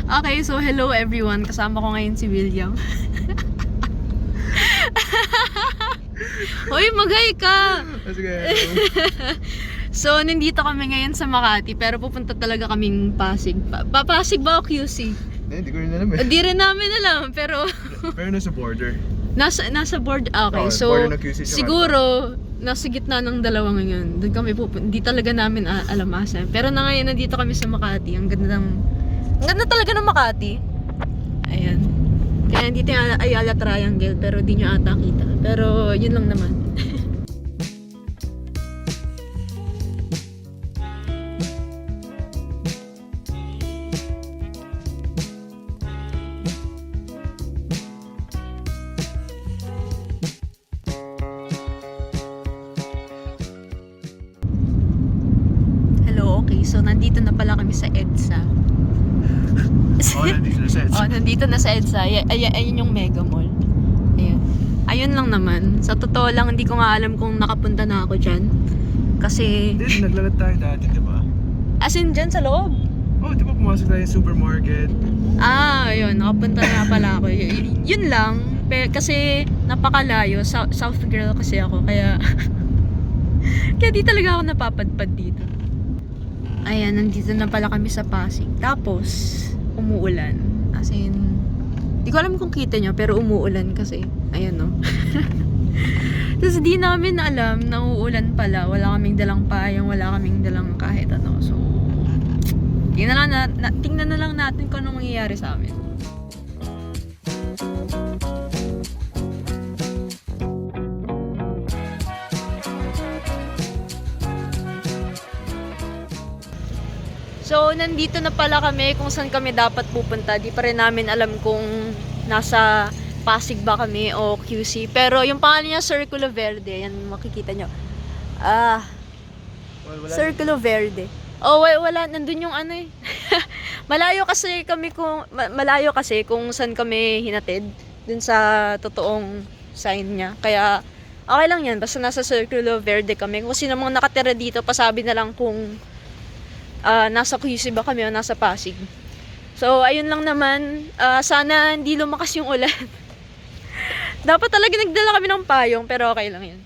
Okay, so hello everyone. Kasama ko ngayon si William. Hoy, mag-hi ka! Sige. So, nandito kami ngayon sa Makati, pero pupunta talaga kaming Pasig. Papasig ba o QC? Hindi ko rin alam eh. Di rin namin alam, pero Pero nasa border. nasa board. Okay, Oh, so border ng QC siya, siguro nasa gitna ng dalawa ngayon. Doon kami pupunta. Hindi talaga namin alam asan. Pero na ngayon nandito kami sa Makati. Ang ganda talaga ng Makati. Ayan. Kaya dito yung Ayala Triangle, pero di nyo ata kita. Pero yun lang naman. Hello, okay. So, nandito na pala kami sa EDSA. Nandito na sa EDSA. Nandito na sa EDSA. Ayun yung Mega Mall. Ayun. Ayun lang naman. Sa totoo lang, hindi ko nga alam kung nakapunta na ako dyan. Kasi, Hindi, naglalat tayo dati, di ba? as in dyan sa loob. Oh, di ba pumasok tayo sa supermarket? Ayun. Nakapunta na pala ako. Yun lang. Kasi napakalayo. South girl kasi ako. Kaya, kaya di talaga ako napapadpad dito. Ayan, nandito na pala kami sa Pasig. Tapos, umuulan. As in, di ko alam kung kita nyo, pero umuulan kasi. Ayan, no? Tapos di namin alam na uulan pala. Wala kaming dalang payong, wala kaming dalang kahit ano. So, tingnan na lang natin kung anong mangyayari sa amin. So, nandito na pala kami kung saan kami dapat pupunta. Di pa rin namin alam kung nasa Pasig ba kami o QC. Pero yung pangalan niya, Circulo Verde. Yan, makikita nyo. Wala. Circulo Verde. Oh, wala. Nandun yung ano eh. Malayo kasi kung saan kami hinatid. Dun sa totoong sign niya. Kaya, okay lang yan. Basta nasa Circulo Verde kami. Kung sino mong nakatira dito, pasabi na lang kung nasa QC ba kami o nasa Pasig. So, ayun lang naman. Sana hindi lumakas yung ulan. Dapat talaga nagdala kami ng payong, pero okay lang yun.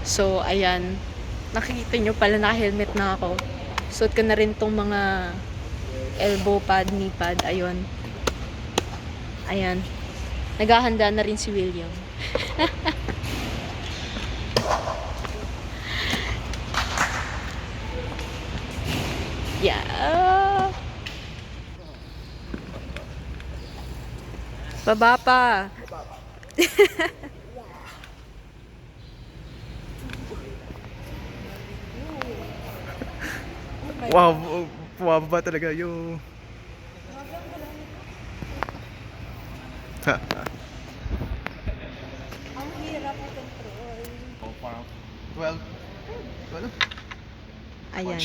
So, ayan. Nakikita nyo pala, naka-helmet na ako. Suot ko na rin tong mga elbow pad, knee pad. Ayun. Ayan. Naghahanda na rin si William. Yeah. Baba pa. Wow, pumababa talaga yung... Ang hirap na control. Oh, parang 12. Ayan.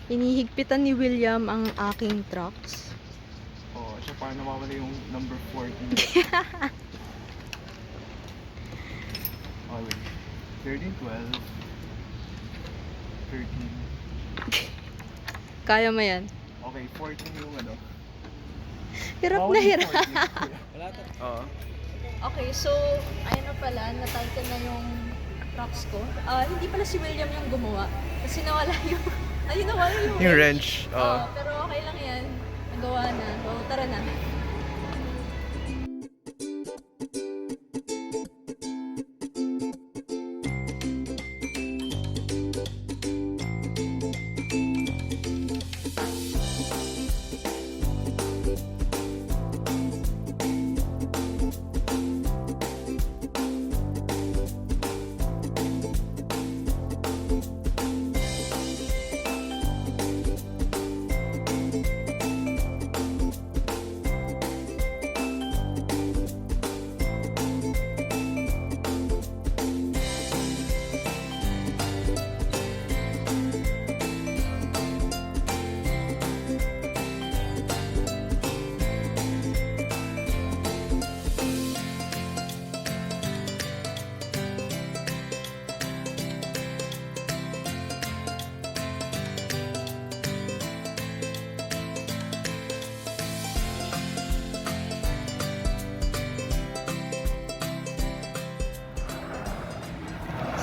Hinihigpitan ni William ang aking trucks. Oh, siya parang nawawala yung number 14. Oh, wait. 13, 12, 13. Kaya mo yan. Okay, 14 yung ano. Hirap Bawal na yung hirap. 14. Wala to. Oo. Okay, so, ayun na pala, natighten na yung trucks ko. Hindi pala si William yung gumawa. Kasi nawala yung, nawala yung Yung wrench. Oo. pero okay lang yan. Nagawa na. So, tara na.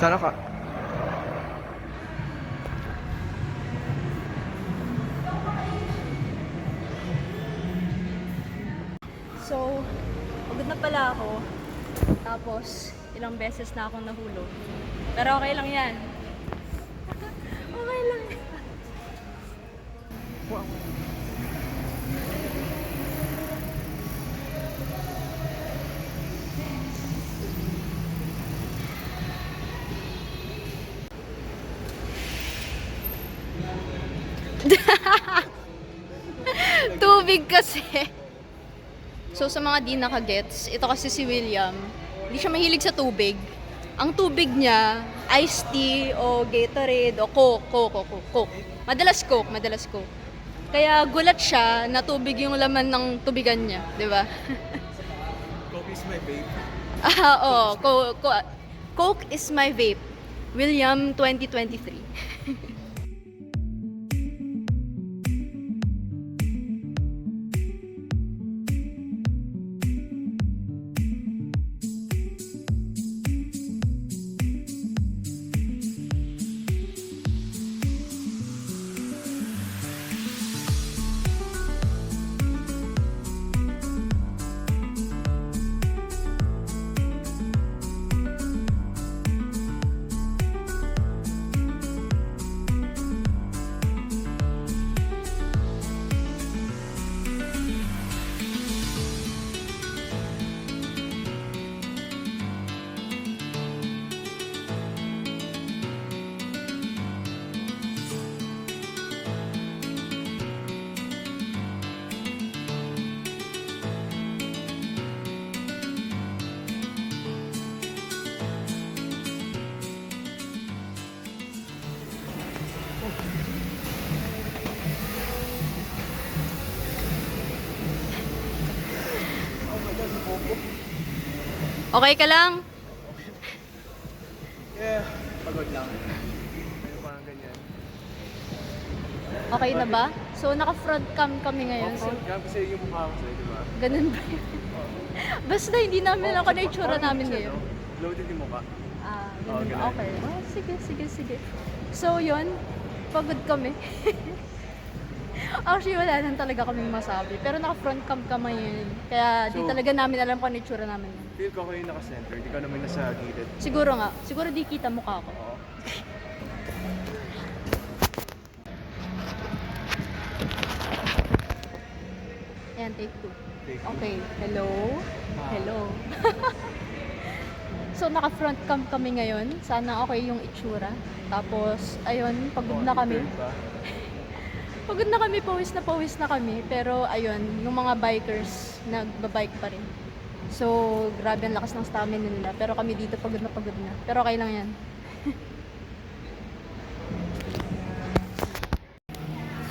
Sana ka. So, pagod na pala ako. Tapos, ilang beses na akong nahulog. Pero okay lang yan. Okay lang yan. Wow. Tubig kasi. So, sa mga di nakagets, ito kasi si William, hindi siya mahilig sa tubig. Ang tubig niya, iced tea o Gatorade o Coke. Madalas Coke. Kaya gulat siya na tubig yung laman ng tubigan niya, di ba? Coke is my babe. Coke is my vape. William 2023. Okay ka lang? Yeah, pagod lang. Pero parang ganyan. Okay na ba? So, naka-front cam kami ngayon. So, Kaya kasi yung mukha ko sa'yo, di ba? ganun ba yun? Basta hindi namin ako na itsura namin ngayon. Loaded yung mukha. Ah, Oo, ganun. ganun. Okay. Oh, sige. So, yun. Pagod kami. Actually, wala lang talaga kaming masabi. Pero naka-front cam kami yun. Kaya di So, talaga namin alam kung ano itsura namin yun. Feel ko kayo naka-center, di ka naman nasa gilid. Siguro nga. Siguro di kita mukha ko. Oo. Ayan, take 2. Take two. Okay. Hello? Ah. Hello? So, naka-front cam kami ngayon. Sana okay yung itsura. Tapos, ayun, pagod na kami. Turn ba? Pagod na kami, pawis na kami. Pero, ayun, yung mga bikers, nagbabike pa rin. So, grabe ang lakas ng stamina nila. Pero kami dito, pagod na. Pero okay lang yan.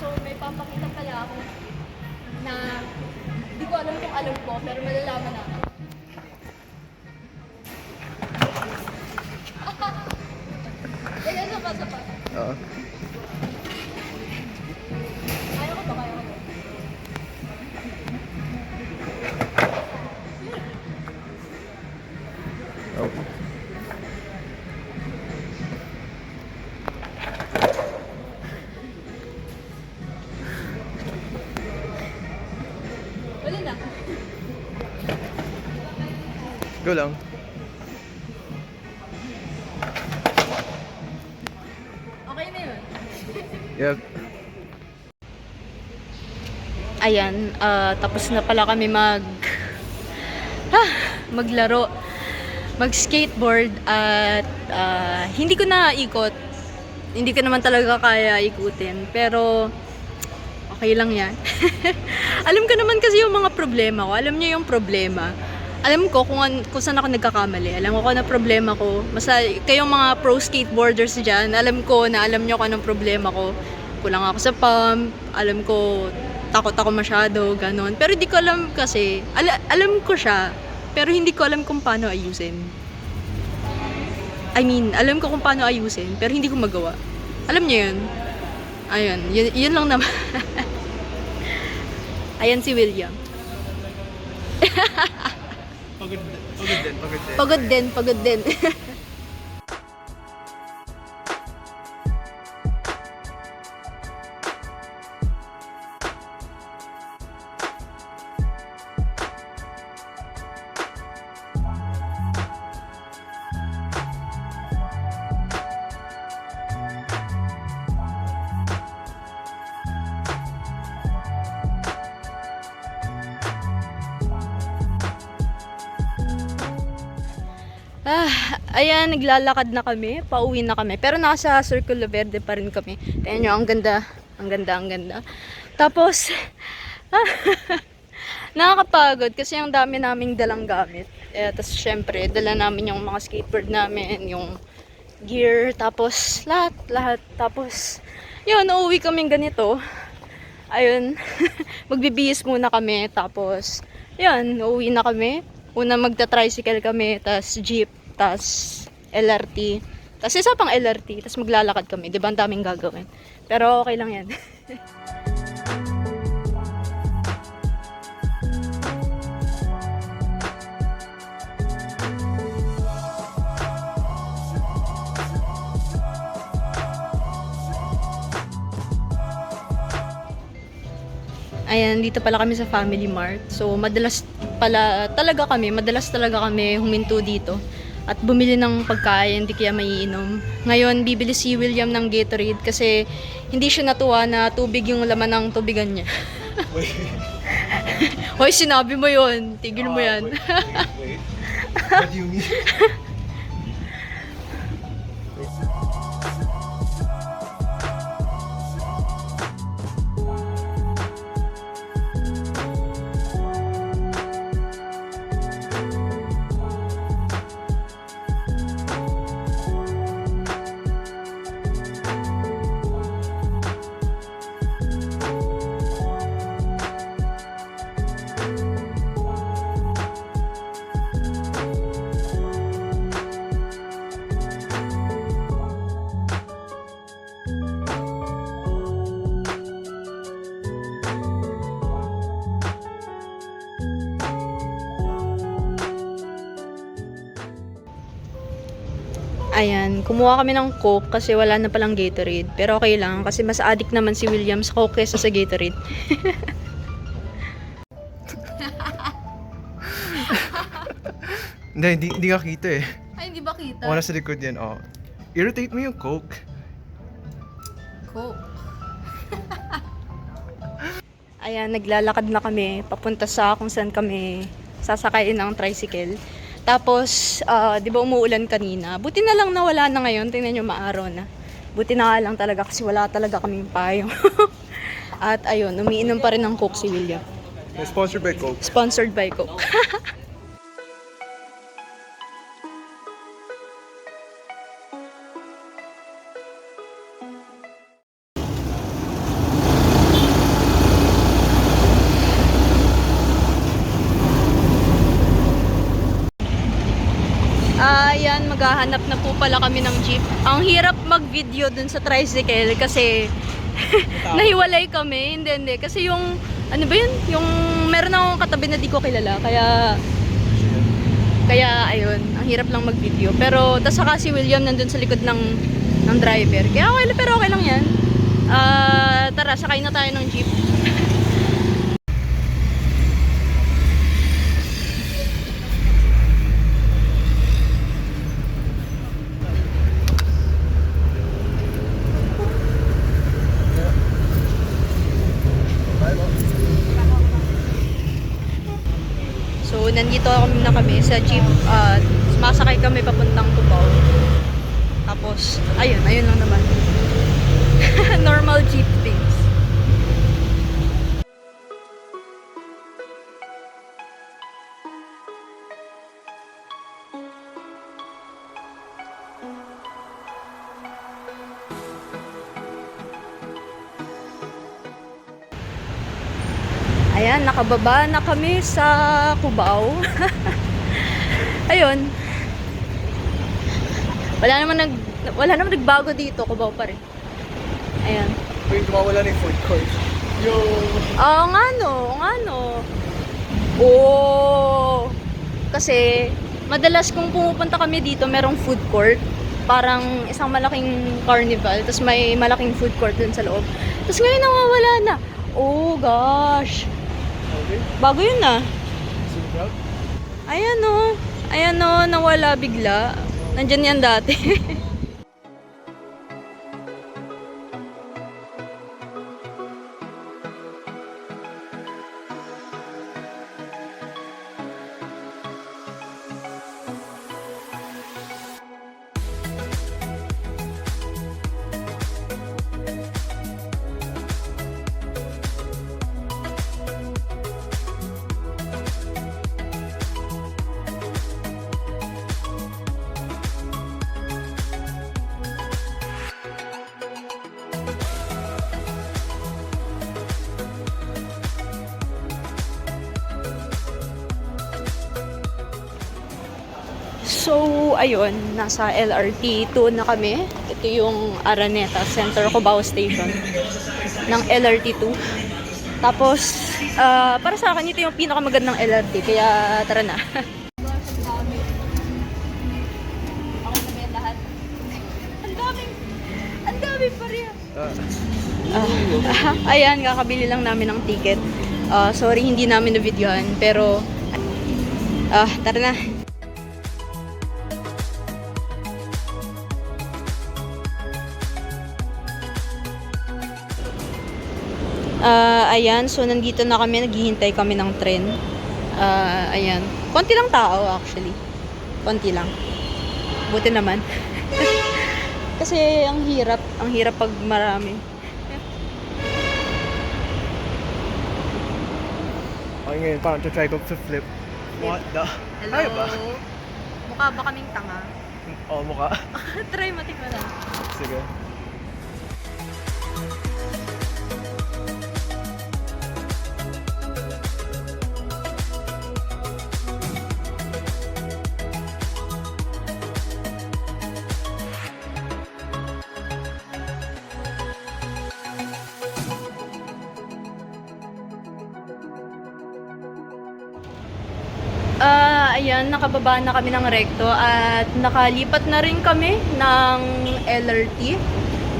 So, may papakita pala ako na hindi ko alam kung alam ko, pero malalaman natin. Ayan, sapa. Oo. Kaya ko to. Oh. Wala na. Go lang. Okay na yun. Yep. Ayan, tapos na pala kami maglaro, mag-skateboard at hindi ko na ikot. Hindi ko naman talaga kaya ikutin, pero okay lang yan. Alam ko naman kasi yung mga problema ko. Alam niyo yung problema. Alam ko kung saan ako nagkakamali. Alam ko kung ano problema ko. Basta kayong mga pro skateboarders dyan, alam niyo kung anong problema ko. Kulang ako sa pump, alam ko takot ako masyado, ganon. Pero hindi ko alam kasi, alam ko siya, pero hindi ko alam kung paano ayusin. Alam ko kung paano ayusin, pero hindi ko magawa. Alam niyo yun? Ayun, yun lang naman. Ayan si William. Pagod din. Pagod din. Ayan, naglalakad na kami. Pauwi na kami. Pero nasa Circulo Verde pa rin kami. Tingnan nyo, ang ganda. Ang ganda, ang ganda. Tapos, nakakapagod kasi ang dami naming dalang gamit. Tapos, syempre, dala namin yung mga skateboard namin, yung gear, tapos, lahat. Tapos, yun, uuwi kaming ganito. Ayun, magbibihis muna kami. Tapos, yun, uuwi na kami. Una magta-tricycle kami, tas jeep, tas LRT. Tas isa pang LRT, tas maglalakad kami. Diba ang daming gagawin. Pero okay lang yan. Ayan, dito pala kami sa Family Mart. So, madalas talaga kami huminto dito at bumili ng pagkain, hindi kaya maiinom. Ngayon, bibili si William ng Gatorade kasi hindi siya natuwa na tubig yung laman ng tubigan niya. Wait. Hoy, sinabi mo yun. Tigil mo yan. Wait. What do you mean? Ayan, kumuha kami ng Coke kasi wala na palang Gatorade. Pero okay lang kasi mas addict naman si William sa Coke kaysa sa Gatorade. Hindi ka kita eh. Ay, hindi ba kita? Wala sa likod yan, oh. Irritate mo yung Coke. Coke. Ayan, naglalakad na kami papunta sa kung saan kami sasakayin ng tricycle. Tapos, di ba umuulan kanina? Buti na lang na wala na ngayon. Tingnan nyo, maaraw na. Buti na nga lang talaga kasi wala talaga kaming payong. At ayun, umiinom pa rin ng Coke si William. Sponsored by Coke. Sponsored by Coke. Ayan, maghahanap na po pala kami ng jeep. Ang hirap mag-video dun sa tricycle kasi nahiwalay kami. Hindi. Kasi yung, ano ba yun? Yung meron akong katabi na di ko kilala. Kaya ayun, ang hirap lang mag-video. Pero, tas saka si William nandun sa likod ng driver. Kaya okay, pero okay lang yan. Tara, sakay na tayo ng jeep. So, nandito na kami sa jeep. Sumasakay kami papuntang Cubao. Tapos, ayun lang naman. Normal jeep things. Ayan, nakababa na kami sa Cubao. Ayun. Wala naman nagbago dito, Cubao pa rin. Ayan. Wait, mawala na yung food court. Oo nga no. Oo. Kasi, madalas kung pumupunta kami dito, merong food court. Parang isang malaking carnival, tapos may malaking food court dun sa loob. Tapos ngayon nawawala na. Oh gosh. Okay. Bago yun ah. Super. Ayan o, nawala bigla. Nandyan yan dati. So, ayun, nasa LRT 2 na kami. Ito yung Araneta Center Cubao Station ng LRT 2. Tapos, para sa akin, ito yung pinakamagandang LRT. Kaya, tara na. Ang dami pa rin. Ayan, kakabili lang namin ng ticket. Sorry, hindi namin na-videohan. Pero, tara na. Ayan, so nandito na kami, naghihintay kami ng tren. Ayan. Konti lang tao actually. Konti lang. Buti naman. Kasi ang hirap pag marami. Okay, ngayon parang try ko flip. What the? Hello? Ay ba? Mukha ba kaming tanga? Oo, mukha. Try mo, tikman lang. Sige. Ayan, nakababa na kami ng Recto at nakalipat na rin kami ng LRT.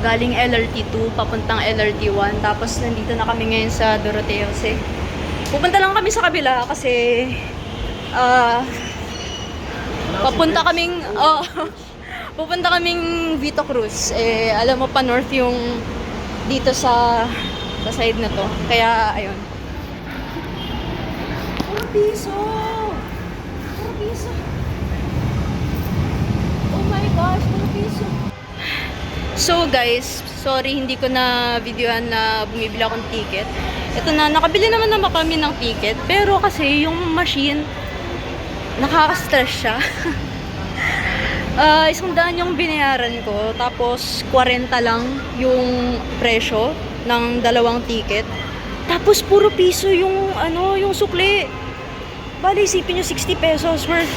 Galing LRT 2, papuntang LRT 1. Tapos nandito na kami ngayon sa Doroteo C. Pupunta lang kami sa kabila kasi pupunta kaming Vito Cruz. Alam mo pa north yung dito sa side na to. Kaya ayun. Piso! Piso! Oh my gosh, piso! So guys, sorry hindi ko na videohan na bumibili akong ticket. Ito na, nakabili naman kami ng ticket. Pero kasi yung machine, nakaka-stress siya. 100 yung binayaran ko. Tapos 40 lang yung presyo ng dalawang ticket. Tapos puro piso yung yung sukli. Bali, isipin nyo 60 pesos worth.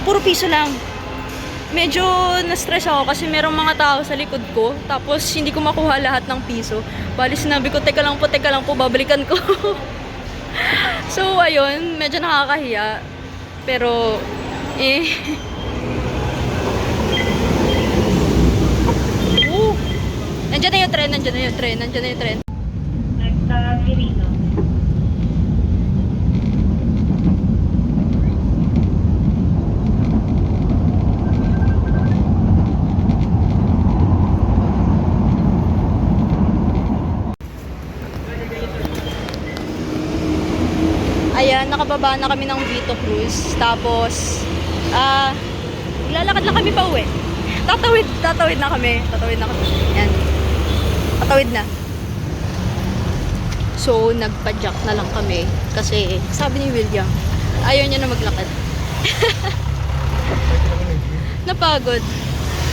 Puro piso lang. Medyo na-stress ako kasi merong mga tao sa likod ko. Tapos hindi ko makuha lahat ng piso. Bali, sinabi ko, teka lang po, babalikan ko. So, ayun, medyo nakakahiya. Pero, nandiyan na yung tren. Nagsa Quirino. Ayan, nakababa na kami ng Vito Cruz. Tapos, lalakad lang kami pa uwi. Tatawid na kami. Ayan. Tatawid na. So, nagpa-jack na lang kami. Kasi, sabi ni William, ayaw niya na maglakad. Napagod.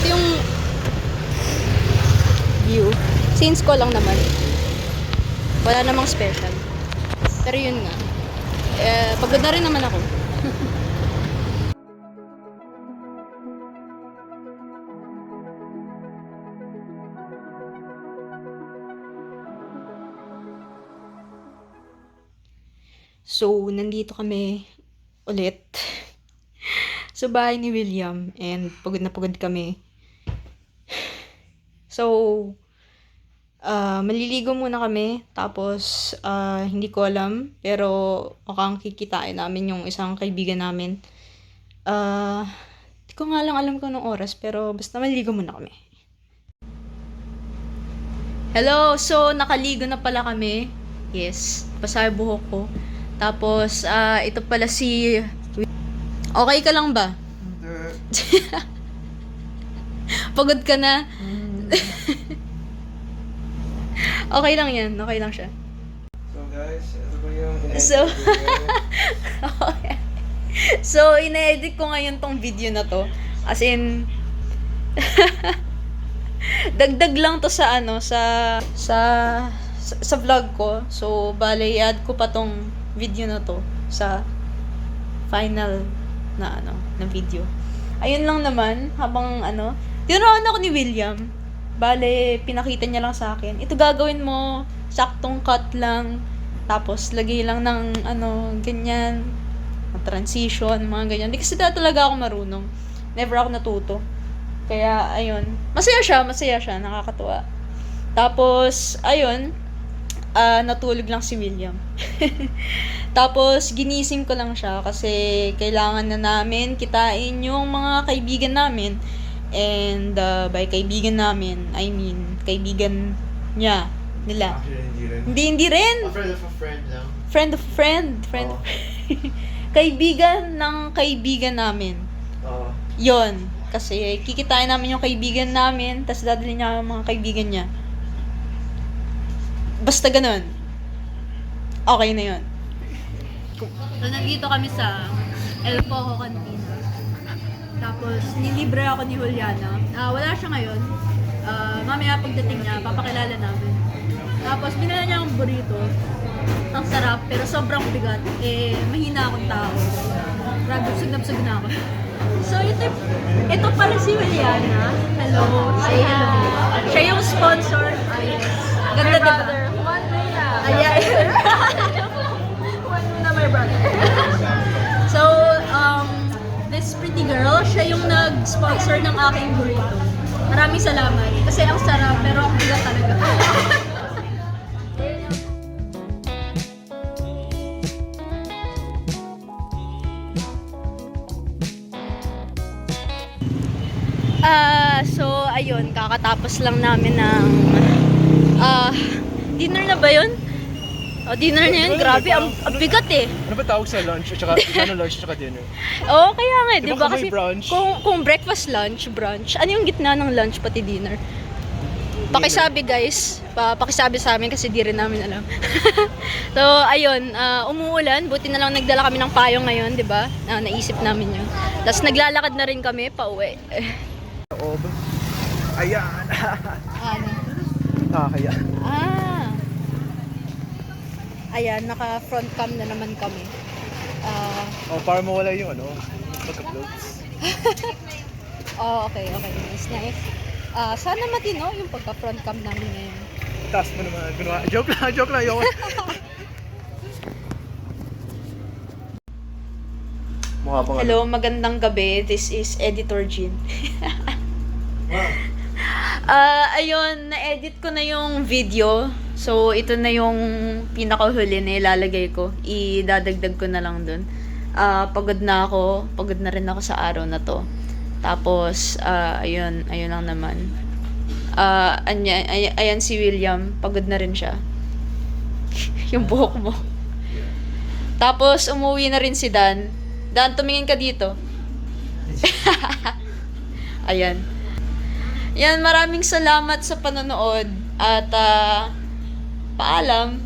Yung view. Since ko lang naman. Wala namang special. Pero yun nga. Pagod na rin naman ako. So, nandito kami ulit sa bahay ni William and pagod na pagod kami. So, maliligo muna kami tapos hindi ko alam pero mukhang kikitain namin yung isang kaibigan namin. Hindi ko nga lang alam kung anong oras pero basta maliligo muna kami. Hello! So, nakaligo na pala kami. Yes, basa yung buhok ko. Tapos, ito pala si... Okay ka lang ba? Pagod ka na? Okay lang yan. Okay lang siya. So guys, ito ba yung Okay. So, ina-edit ko ngayon tong video na to. As in, dagdag lang to sa sa vlog ko. So, bale, i-add ko pa tong video na to sa final na video. ayun lang naman, habang ano, tinuruan ako ni William. Bale, pinakita niya lang sa akin, ito gagawin mo, saktong cut lang, tapos lagay lang ng ano, ganyan, transition, mga ganyan. Hindi kasi talaga ako marunong. Never ako natuto. Kaya, ayun. Masaya siya, nakakatuwa. Tapos, ayun, natulog lang si William. Tapos, ginising ko lang siya kasi kailangan na namin kitain yung mga kaibigan namin. And, by kaibigan namin, I mean, kaibigan niya, nila. Actually, hindi rin. Hindi rin. A friend of a friend lang. Friend of friend. Oo. Kaibigan ng kaibigan namin. Oo. Yon. Kasi kikitain namin yung kaibigan namin, tapos dadalhin niya yung mga kaibigan niya. Basta ganun. Okay na yun. So, nandito kami sa El Pojo Cantina. Tapos, nilibre ako ni Juliana. Wala siya ngayon. Mamaya pagdating niya, papakilala namin. Tapos, binala niya akong burrito. Ang sarap, pero sobrang bigat. Mahina akong tao. Grabe, busog na ako. So, ito pala si Juliana. Hello. Say hello. Siya yung sponsor. Ganda, diba? One muna. Ayan. One muna, my brother. So, this pretty girl, siya yung nag-sponsor ng aking burrito. Maraming salamat. Kasi ang sarap, pero ang bigat talaga. So, ayun, kakatapos lang namin ng dinner na ba yun? Dinner na yun, grabe, ang bigat eh. Ano ba tawag sa lunch? At saka, ano lunch at saka dinner? Oo, kaya nga, di Diba ba? kung may Kasi brunch? kung breakfast, lunch, brunch, ano yung gitna ng lunch pati dinner? Pakisabi guys, pakisabi sa amin kasi di rin namin alam. So, ayun, umuulan, buti na lang nagdala kami ng payong ngayon, di ba? Naisip namin yun. Tapos naglalakad na rin kami pauwi. Oob. Ayan. Ano? Kaya. Ayan, naka front cam na naman kami. Para mawala yung ano, pagka-floats. Okay. Nice. Sana matino yung pagka-front cam namin ngayon. Taas mo naman. Joke lang. Yung... Mukha pang Hello, magandang gabi. This is Editor Jean. Ayun, na-edit ko na yung video. So, ito na yung pinakahuli na ilalagay ko. Idadagdag ko na lang dun. Pagod na ako. Pagod na rin ako sa araw na to. Tapos, ayun lang naman. Ayan si William. Pagod na rin siya. Yung buhok mo. Tapos, umuwi na rin si Dan. Dan, tumingin ka dito. Ayan. Yan, maraming salamat sa panonood. At, paalam.